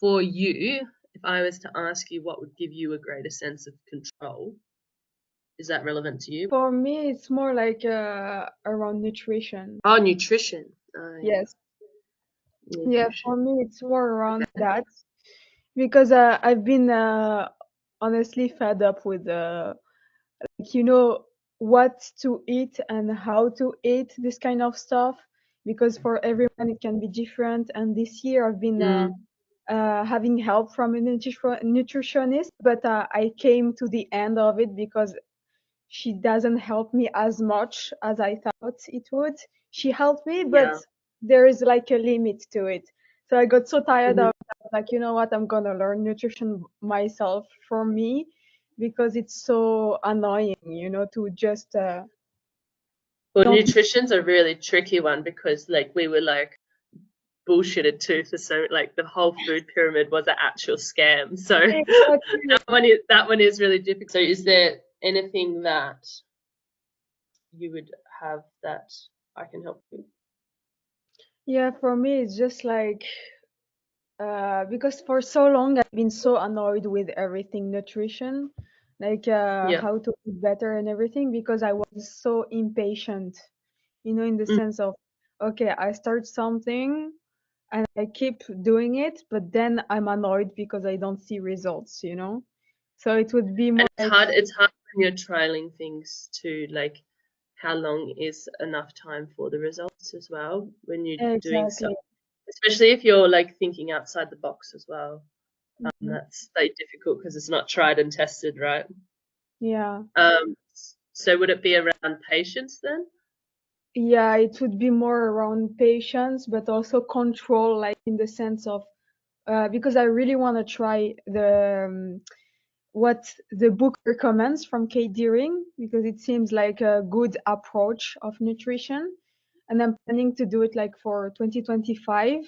For you, if I was to ask you what would give you a greater sense of control, is that relevant to you? For me, it's more like around nutrition. Oh, nutrition. Oh, yeah. Yes. Yeah, for Nutrition. me, it's more around Okay. that because I've been honestly fed up with like, what to eat and how to eat this kind of stuff because for everyone it can be different. And this year I've been Mm, having help from a nutritionist, but I came to the end of it because she doesn't help me as much as I thought it would. She helped me, but yeah. there is like a limit to it. So I got so tired Mhm. of that, like, you know what, I'm gonna learn nutrition myself for me because it's so annoying, to just Well, don't. nutrition's a really tricky one because like we were like bullshitted too for so like the whole food pyramid was an actual scam. So Exactly. that one is really difficult. So is there anything that you would have that I can help with? Yeah, for me it's just like because for so long I've been so annoyed with everything nutrition, like Yeah. how to eat better and everything because I was so impatient, in the Mm. sense of, okay, I start something and I keep doing it, but then I'm annoyed because I don't see results. So it would be And more it's like, hard. It's hard when you're trialing things to like how long is enough time for the results as well when you're doing stuff, exactly. especially if you're like thinking outside the box as well. Mhm. That's very difficult because it's not tried and tested, right? Yeah. Um, so would it be around patience then? Yeah, it would be more around patience, but also control, like in the sense of, because I really want to try what the book recommends from Kate Deering because it seems like a good approach of nutrition, and I'm planning to do it like for 2025.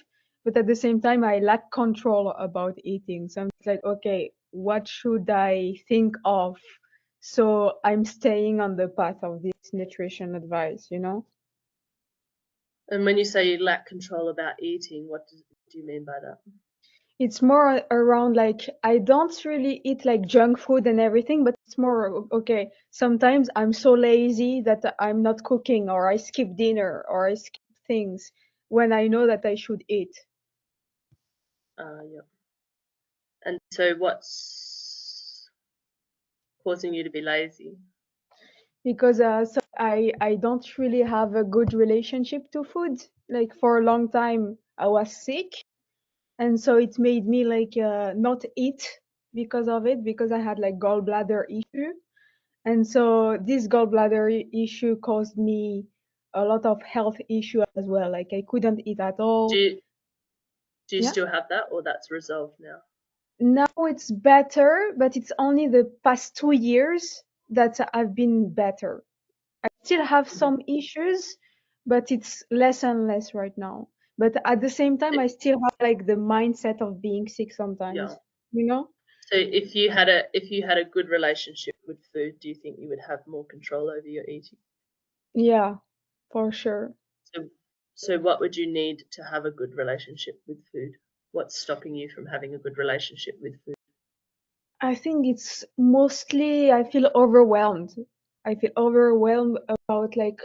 But at the same time, I lack control about eating, so I'm just like, okay, what should I think of? So I'm staying on the path of this nutrition advice. And when you say you lack control about eating, do you mean by that? It's more around like I don't really eat like junk food and everything, but it's more okay. Sometimes I'm so lazy that I'm not cooking, or I skip dinner, or I skip things when I know that I should eat. Yeah. And so what's causing you to be lazy? Because so I don't really have a good relationship to food. Like for a long time, I was sick, and so it made me like not eat because of it, because I had like gallbladder issue. And so this gallbladder issue caused me a lot of health issue as well. Like I couldn't eat at Do all. you do you Yeah. still have that, or that's resolved now? Now it's better, but it's only the past 2 years that I've been better. I still have Mhm. some issues, but it's less and less right now. But at the same time, I still have like the mindset of being sick Yeah. sometimes, you know? So if you had a good relationship with food, do you think you would have more control over your eating? Yeah, for sure. So so what would you need to have a good relationship with food? What's stopping you from having a good relationship with food? I think it's mostly I feel overwhelmed. I feel overwhelmed about like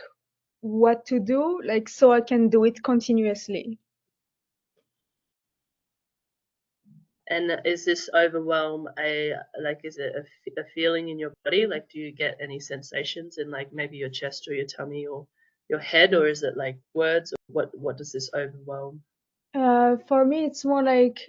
what to do, like so I can do it continuously. And is this overwhelm is it a feeling in your body? Like, do you get any sensations in like maybe your chest or your tummy or your head, or is it like words? Or what does this overwhelm For me, it's more like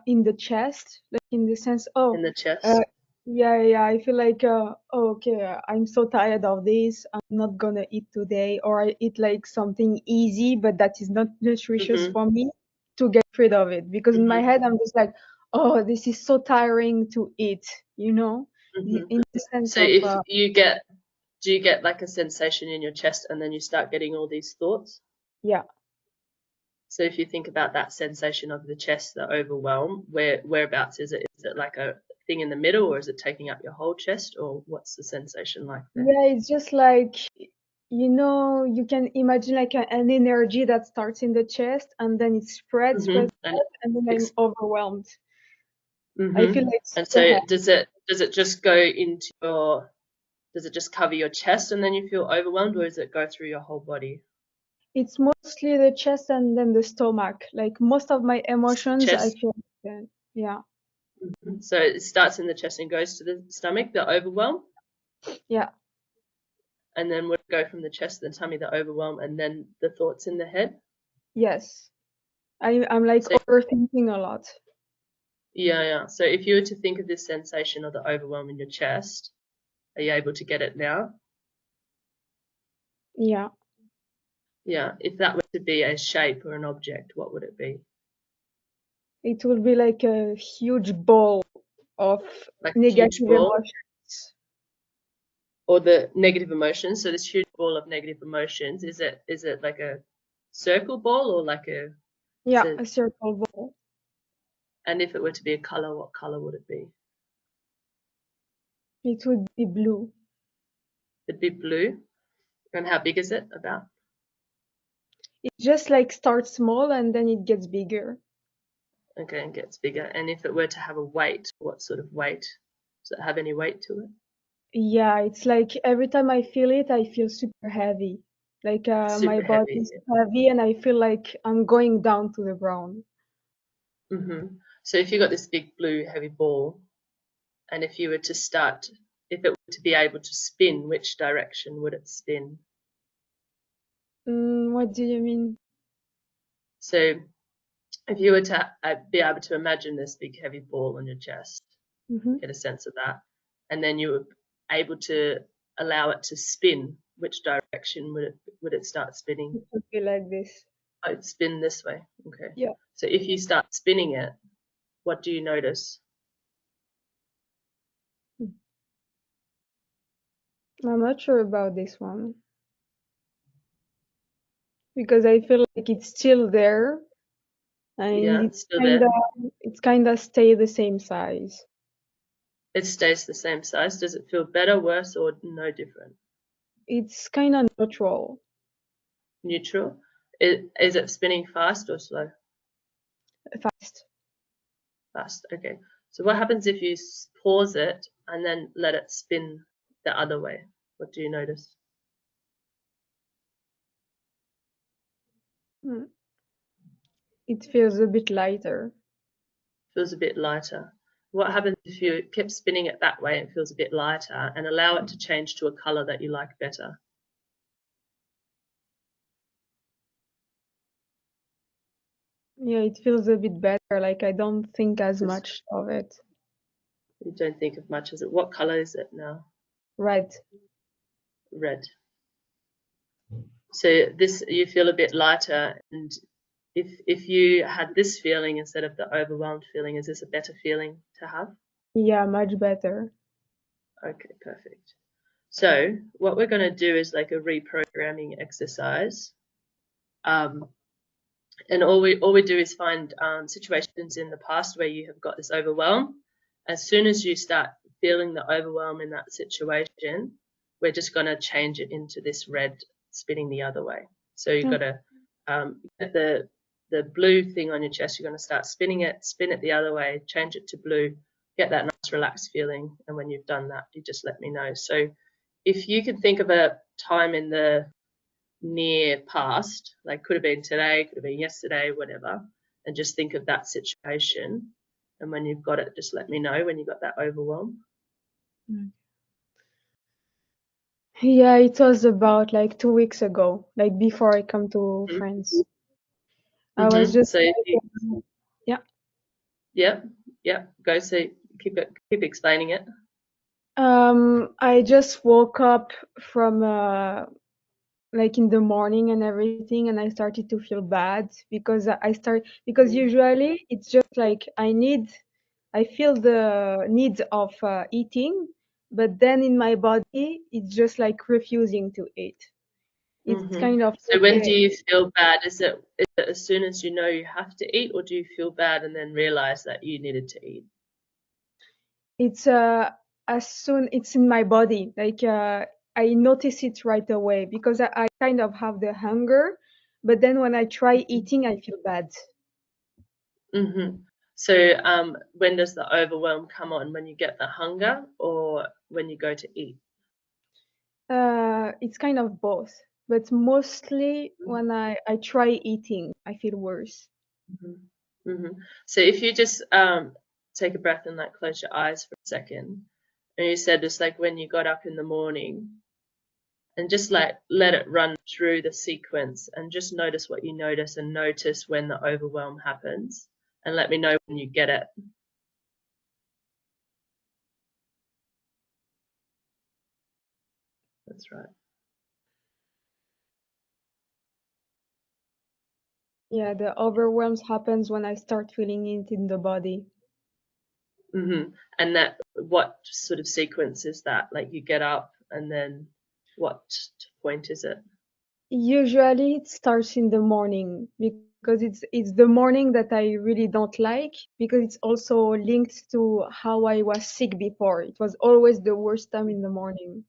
in the chest, like in the sense, in the uh, chest? yeah, yeah, I feel like, oh, okay, I'm so tired of this. I'm not gonna eat today, or I eat like something easy, but that is not nutritious Mhm. for me to get rid of it. Because in my Mhm. head, I'm just like, oh, this is so tiring to eat, you know, Mhm. in the sense So of, if you get do you get like a sensation in your chest and then you start getting all these thoughts? yeah. So if you think about that sensation of the chest, the overwhelm, whereabouts is it? Is it like a thing in the middle, or is it taking up your whole chest, or what's the sensation like there? Yeah, it's just like you can imagine like an energy that starts in the chest and then it spreads, And and then I'm it's overwhelmed. I feel mm-hmm. like And super so heavy. does it just go into your does it just cover your chest and then you feel overwhelmed, or does it go through your whole body? It's mostly the chest and then the stomach. Like most of my emotions, I Chest. feel yeah, Mhm. So it starts in the chest and goes to the stomach, the overwhelm, yeah, and then would go from the chest to the tummy, the overwhelm, and then the thoughts in the head. yes. I'm like So overthinking a lot. yeah, yeah. So if you were to think of this sensation of the overwhelm in your chest, are you able to get it now? Yeah, Yeah. If that were to be a shape or an object, what would it be? it will be like a huge ball of Like a huge negative ball, emotions. or the negative emotions? So this huge ball of negative emotions, is it like a circle ball or like a is Yeah, it, a circle ball. and if it were to be a color, what color would it be? It would be blue. It'd be blue. And how big is it about? It just like starts small and then it gets bigger. Okay, and gets bigger. And if it were to have a weight, what sort of weight? Does it have any weight to it? Yeah, it's like every time I feel it, I feel super heavy. Like my Super body heavy. is heavy and I feel like I'm going down to the ground. So if you got this big blue heavy ball, and if you were to start, if it were to be able to spin, which direction would it spin? What do you mean? So if you were to be able to imagine this big heavy ball on your chest, Mm-hmm. get a sense of that, and then you were able to allow it to spin, which direction would it start spinning? It would be like this. Oh, it'd spin this way. Okay. Yeah. So if you start spinning it, what do you notice? Hmm. I'm not sure about this one because I feel like it's still there and Yeah, it's it's still kind there. of it's kind of stay the same size. It stays the same size. Does it feel better, worse, or no different? It's kind of neutral, Neutral? Is it spinning fast or slow? fast. Fast. Okay. So what happens if you pause it and then let it spin the other way? What do you notice? Hmm. It feels a bit lighter. Feels a bit lighter. What happens if you kept spinning it that way and it feels a bit lighter and allow it to change to a color that you like better? Yeah, it feels a bit better. Like I don't think as Because much of it. you don't think of much as it. What color is it now? Right. Red. So this you feel a bit lighter, and if you had this feeling instead of the overwhelmed feeling, is this a better feeling to have? Yeah, much better. Okay, perfect. So what we're going to do is like a reprogramming exercise. Um, and all we do is find situations in the past where you have got this overwhelm. As soon as you start feeling the overwhelm in that situation, we're just going to change it into this red spinning the other way. So you've got Okay. to get the blue thing on your chest. You're going to start spinning it, spin it the other way, change it to blue, get that nice relaxed feeling. And when you've done that, you just let me know. So if you can think of a time in the near past, like could have been today, could have been yesterday, whatever, and just think of that situation. And when you've got it, just let me know when you got that overwhelm. Mm. Yeah, it was about like 2 weeks ago, like before I come to France. I was Mm-hmm. just So if you, like, yeah. yeah, yeah, go see, keep explaining it. I just woke up from like in the morning and everything, and I started to feel bad because because usually it's just like I feel the need of eating, but then in my body it's just like refusing to eat. It's Mm-hmm. kind of So when do okay. you feel bad? Is it as soon as you know you have to eat, or do you feel bad and then realize that you needed to eat? It's as soon it's in my body. Like I notice it right away because I kind of have the hunger, but then when I try eating, I feel bad. So when does the overwhelm come on? When you get the hunger or when you go to eat? It's kind of both, but mostly when I try eating, I feel worse. So if you just take a breath and like close your eyes for a second, and you said just like when you got up in the morning, and just like let it run through the sequence, and just notice what you notice, and notice when the overwhelm happens, and let me know when you get it. That's right. Yeah, the overwhelms happens when I start feeling it in the body. And that, what sort of sequence is that? Like you get up, and then what point is it? Usually it starts in the morning because it's the morning that I really don't like because it's also linked to how I was sick before. It was always the worst time in the morning.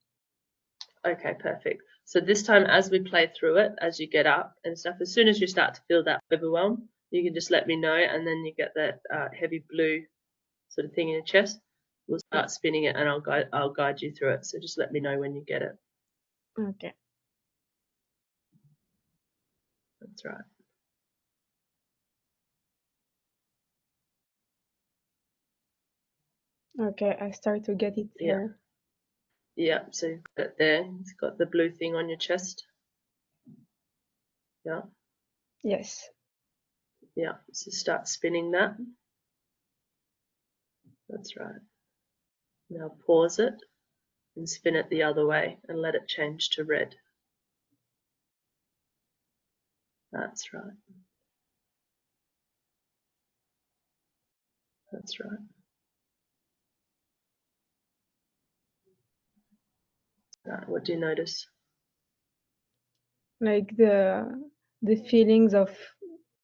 Okay, perfect. So this time, as we play through it, as you get up and stuff, as soon as you start to feel that overwhelm, you can just let me know, and then you get that heavy blue sort of thing in your chest. We'll start spinning it, and I'll guide you through it. So just let me know when you get it. Okay. That's right. Okay, I start to get it Yeah, there. yeah. So you've got it there. It's got the blue thing on your chest. Yeah, Yes. yeah. So start spinning that. That's right. Now pause it and spin it the other way and let it change to red. That's right. That's right. What do you notice? Like the feelings of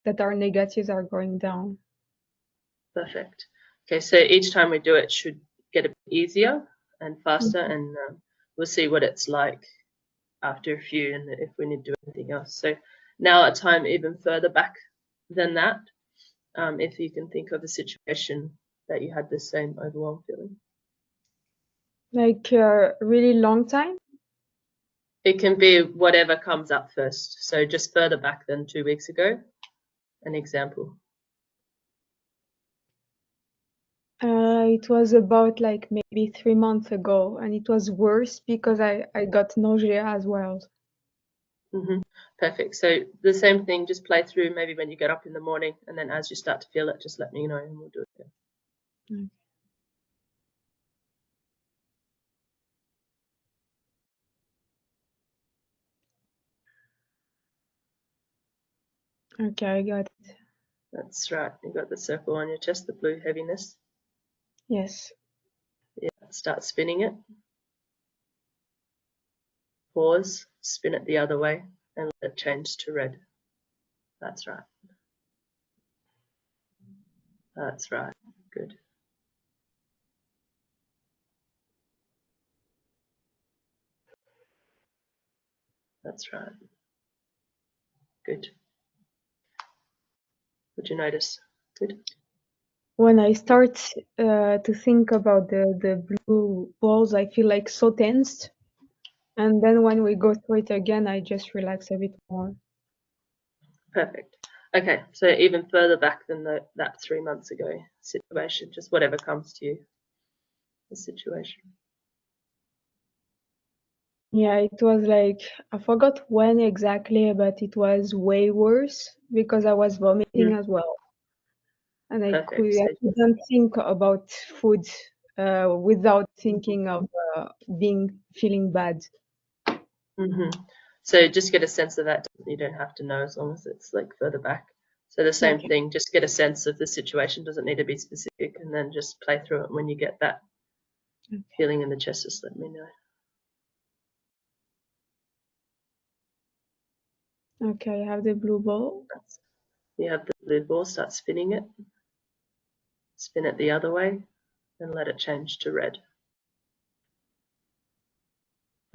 that are negatives are going down. Perfect. Okay, so each time we do it should get a bit easier and faster, Mhm. and we'll see what it's like after a few, and if we need to do anything else. So now a time even further back than that, if you can think of a situation that you had the same overwhelmed feeling. Like a really long time. It can be whatever comes up first. So just further back than 2 weeks ago, an example. It was about like maybe 3 months ago, and it was worse because I got nausea as well. Perfect. So the same thing, just play through maybe when you get up in the morning, and then as you start to feel it, just let me know and we'll do it again. Mm. Okay, I got it. That's right. You've got the circle on your chest, the blue heaviness. Yes. Yeah. Start spinning it. Pause. Spin it the other way and let it change to red. That's right. That's right. Good. That's right. Good. What do you notice? Good. When I start to think about the blue balls, I feel like so tensed. And then when we go through it again, I just relax a bit more. Perfect. Okay. So even further back than that 3 months ago situation, just whatever comes to you, the situation. Yeah, it was like, I forgot when exactly, but it was way worse because I was vomiting Mhm. as well. And Perfect. I couldn't think about food without thinking of feeling bad. So just get a sense of that. You don't have to know as long as it's like further back. So the same Okay. thing, just get a sense of the situation. Doesn't need to be specific, and then just play through it. When you get that feeling in the chest, just let me know. Okay, I have the blue ball. You have the blue ball, start spinning it, spin it the other way, and let it change to red.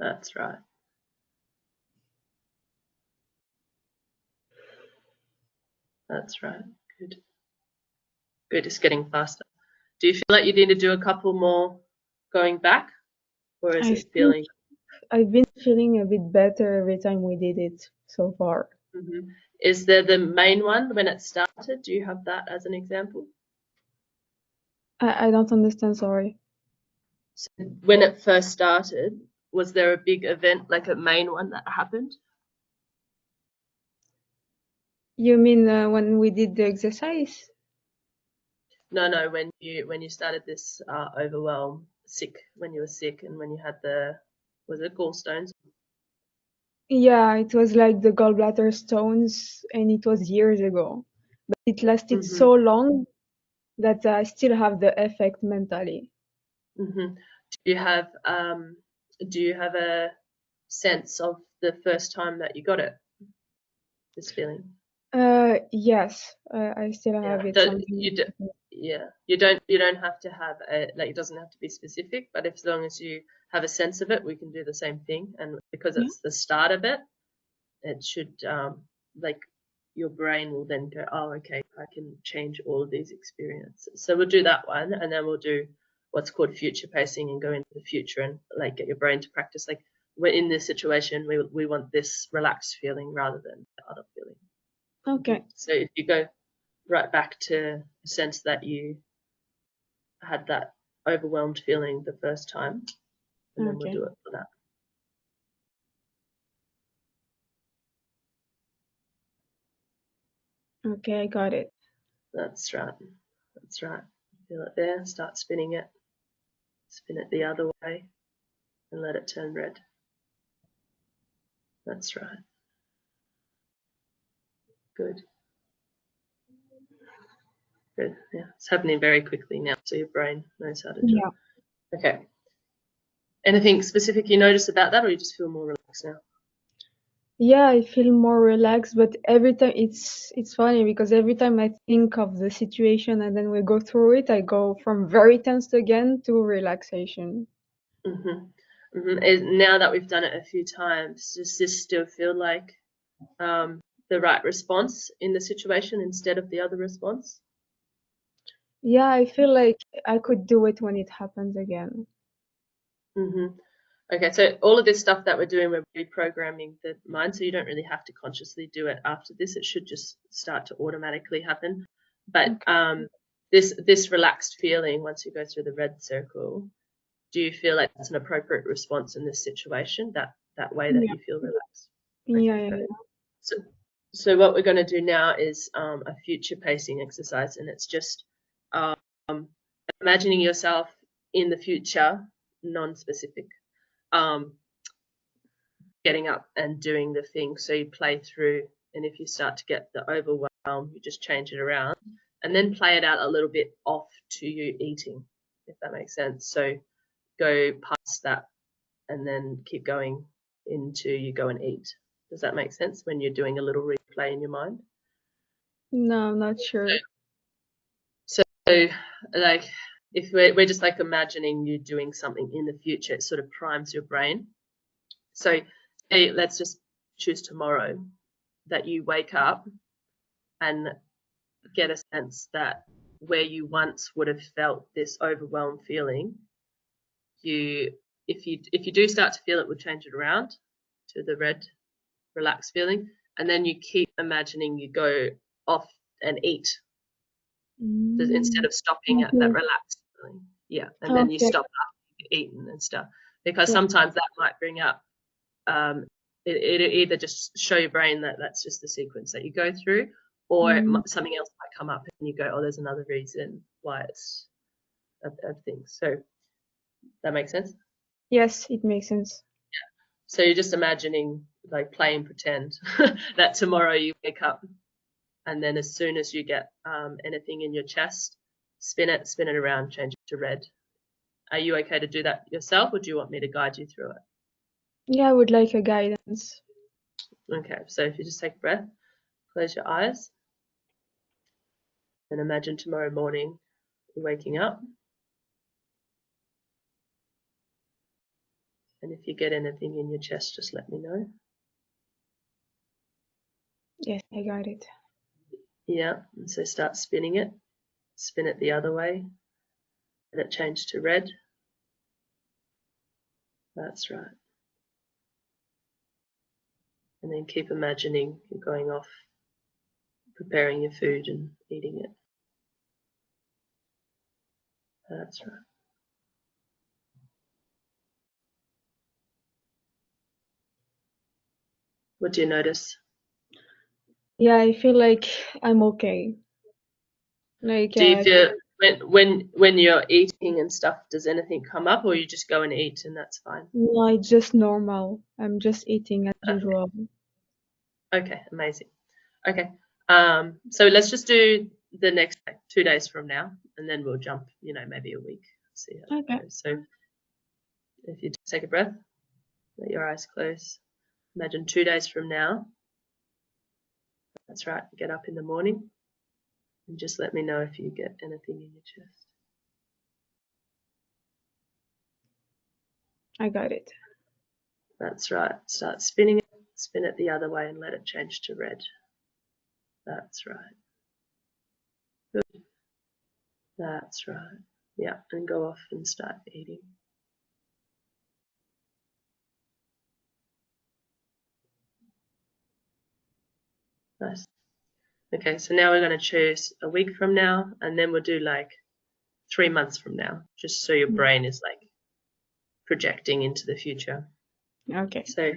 That's right. That's right. Good. Good. It's getting faster. Do you feel like you need to do a couple more going back, or is I it think feeling? I've been feeling a bit better every time we did it so far. Is there the main one when it started? Do you have that as an example? I don't understand, sorry. So when it first started, was there a big event, like a main one that happened? You mean when we did the exercise? No, when you started this overwhelm, sick, when you were sick, and when you had was it gallstones? Yeah, it was like the gallbladder stones, and it was years ago. But it lasted Mm-hmm. so long that I still have the effect mentally. Mm-hmm. Do you have a sense of the first time that you got it, this feeling? Yes, I still Yeah. have it something. Yeah. You don't have to have like it doesn't have to be specific, but as long as you have a sense of it, we can do the same thing. And because Yeah. it's the start of it, it should like your brain will then go, oh, okay, I can change all of these experiences. So we'll do that one, and then we'll do what's called future pacing and go into the future and like get your brain to practice. Like we're in this situation, we want this relaxed feeling rather than the other feeling. Okay. So if you go right back to the sense that you had that overwhelmed feeling the first time, and then we'll Okay. do it for that. Okay, I got it. That's right. That's right. Feel it there. Start spinning it. Spin it the other way and let it turn red. That's right. Good. Good. Yeah. It's happening very quickly now, so your brain knows how to do Yeah. it. Okay. Anything specific you notice about that, or you just feel more relaxed now? Yeah, I feel more relaxed, but every time it's funny because every time I think of the situation and then we go through it, I go from very tense again to relaxation. Now that we've done it a few times, does this still feel like the right response in the situation instead of the other response? Yeah, I feel like I could do it when it happens again. hmm Okay, so all of this stuff that we're doing, we're reprogramming the mind, so you don't really have to consciously do it after this. It should just start to automatically happen. But Okay. this relaxed feeling once you go through the red circle, do you feel like that's an appropriate response in this situation? That way that Yeah. you feel relaxed. Yeah, Okay, yeah, great. yeah. So so what we're going to do now is a future pacing exercise, and it's just um, imagining yourself in the future, non-specific. Um, Getting up and doing the thing. So you play through, and if you start to get the overwhelm, you just change it around and then play it out a little bit off to you eating, if that makes sense. So go past that and then keep going into you go and eat. Does that make sense when you're doing a little replay in your mind? No, I'm not sure. So, like, if we're just like imagining you doing something in the future, it sort of primes your brain. So, say, let's just choose tomorrow that you wake up and get a sense that where you once would have felt this overwhelmed feeling, you if you do start to feel it, we'll change it around to the red relaxed feeling, and then you keep imagining you go off and eat instead Mm, of stopping at that okay. relaxed feeling. Yeah, and then you Okay. stop after you've eaten and stuff because Yeah. sometimes that might bring up um, it either just show your brain that that's just the sequence that you go through, or Mm, something else might come up and you go, oh, there's another reason why it's a thing. So that makes sense. yes, it makes sense. So you're just imagining, like playing pretend that tomorrow you wake up, and then as soon as you get anything in your chest, spin it around, change it to red. Are you okay to do that yourself, or do you want me to guide you through it? Yeah, I would like a guidance. Okay, so if you just take a breath, close your eyes, and imagine tomorrow morning you're waking up. And if you get anything in your chest, just let me know. Yes, I got it. Yeah, and so start spinning it. Spin it the other way. Let it change to red. That's right. And then keep imagining you're going off, preparing your food and eating it. That's right. What do you notice? Yeah, I feel like I'm okay. Like, Do you feel when you're eating and stuff, does anything come up, or you just go and eat and that's fine? no, it's just normal. I'm just eating as usual. Okay, amazing. Okay, so let's just do the next 2 days from now, and then we'll jump, maybe a week, see how Okay. it goes. So if you just take a breath, let your eyes close. Imagine 2 days from now. That's right. Get up in the morning and just let me know if you get anything in your chest. I got it. That's right. Start spinning it. Spin it the other way and let it change to red. That's right. Good. That's right. Yeah, and go off and start eating. Nice. Okay, so now we're going to choose a week from now, and then we'll do like 3 months from now, just so your brain is like projecting into the future. Okay. So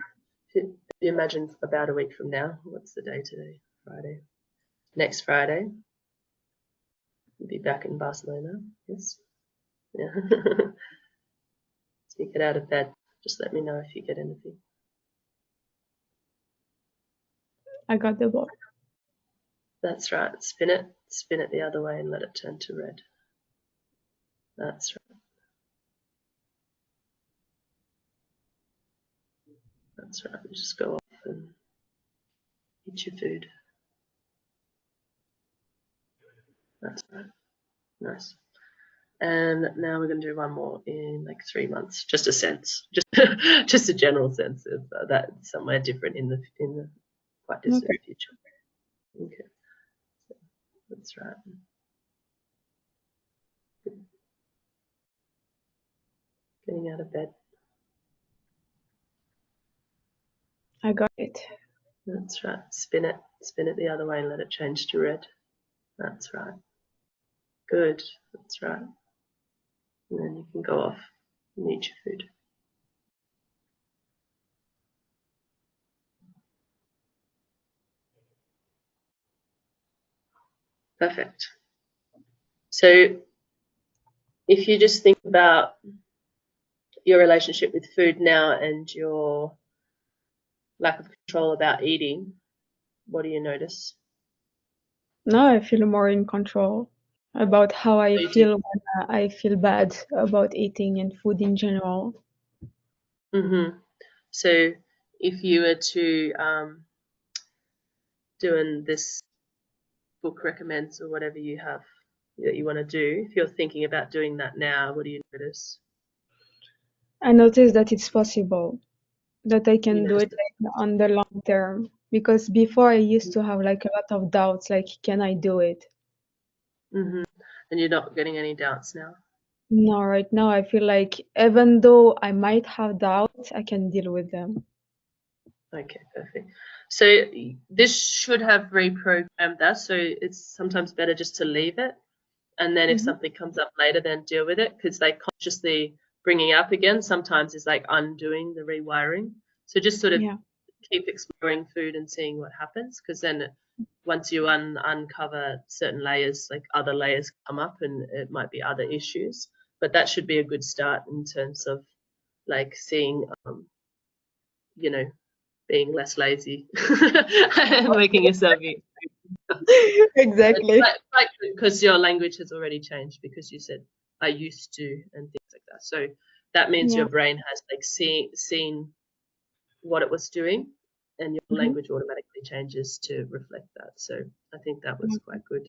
if you imagine about a week from now, what's the day today? Friday. Next Friday, you'll be back in Barcelona. Yes. Yeah. So you get out of bed. Just let me know if you get anything. I got the ball. That's right. Spin it the other way and let it turn to red. That's right. That's right. Just go off and eat your food. That's right. Nice. And now we're going to do one more in like 3 months. Just a sense, just a general sense of that somewhere different in the quite distant Okay. future. Okay, that's right. Getting out of bed. I got it. That's right. Spin it the other way and let it change to red. That's right. Good. That's right. And then you can go off and eat your food. Perfect. So if you just think about your relationship with food now and your lack of control about eating, what do you notice? Now I feel more in control about how I You do. feel when I feel bad about eating and food in general. So if you were to doing this book recommends or whatever you have that you want to do, if you're thinking about doing that now, what do you notice? I notice that it's possible, that I You can do notice it like, on the long term. Because before I used to have like a lot of doubts, like, can I do it? and you're not getting any doubts now. No, right now I feel like even though I might have doubts, I can deal with them. Okay, perfect. So this should have reprogrammed that. So it's sometimes better just to leave it, and then if Hmm. something comes up later, then deal with it, because they consciously bringing it up again sometimes is like undoing the rewiring. So just sort of Yeah. keep exploring food and seeing what happens, because then once you uncover certain layers, like other layers come up and it might be other issues. But that should be a good start in terms of like seeing, you know, being less lazy and making yourself eat. Exactly. Like because your language has already changed, because you said I used to and things like that. So that means Yeah. your brain has like seen what it was doing, and your Hmm. language automatically changes to reflect that. So I think that was quite good.